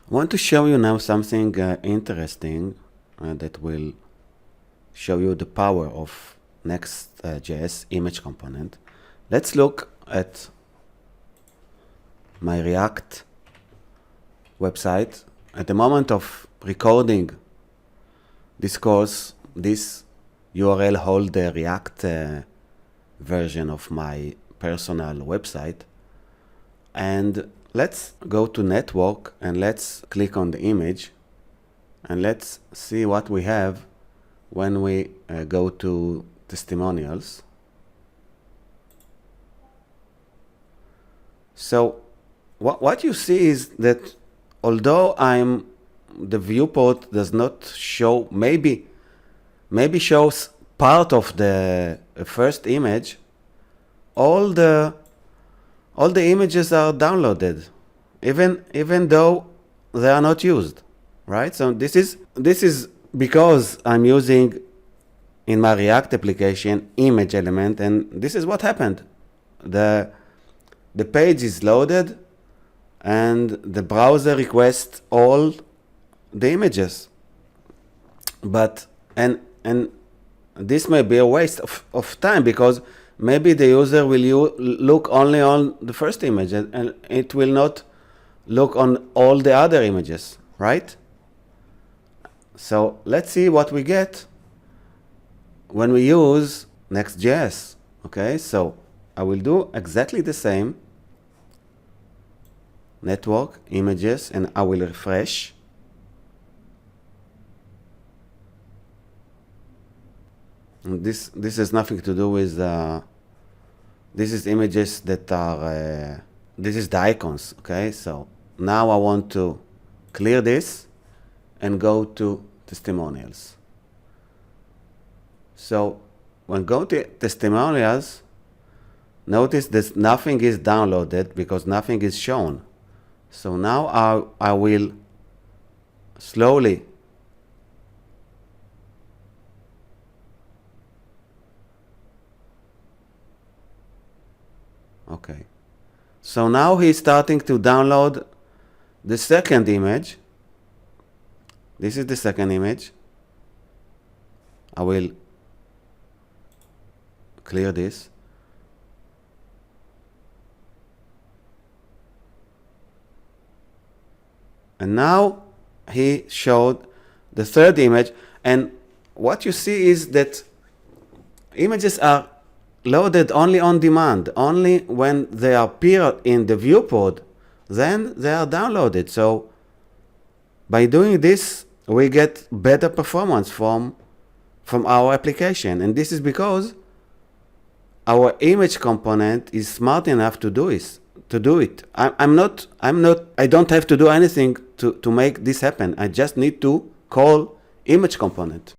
I want to show you now something interesting that will show you the power of next.js image component. Let's look at my React website. At the moment of recording this course, this URL holds the React version of my personal website. And let's go to network and let's click on the image and let's see what we have when we go to testimonials. So what you see is that although the viewport does not show, maybe shows part of the first image, all the images are downloaded, even though they are not used, right? So this is because I'm using in my React application image element, and this is what happened. The page is loaded, and the browser requests all the images. But and this may be a waste of time, because maybe the user will look only on the first image and it will not look on all the other images, right? So let's see what we get when we use next.js. Okay, so I will do exactly the same. Network, images, and I will refresh. And this has nothing to do with this is images that are this is the icons. Okay, so now I want to clear this and go to testimonials. So when go to testimonials, notice that nothing is downloaded because nothing is shown. So now I will slowly okay. So now he's starting to download the second image. This is the second image. I will clear this. And now he showed the third image. And what you see is that images are loaded only on demand. Only when they appear in the viewport, then they are downloaded. So by doing this, we get better performance from our application. And this is because our image component is smart enough to do it. I don't have to do anything to make this happen. I just need to call image component.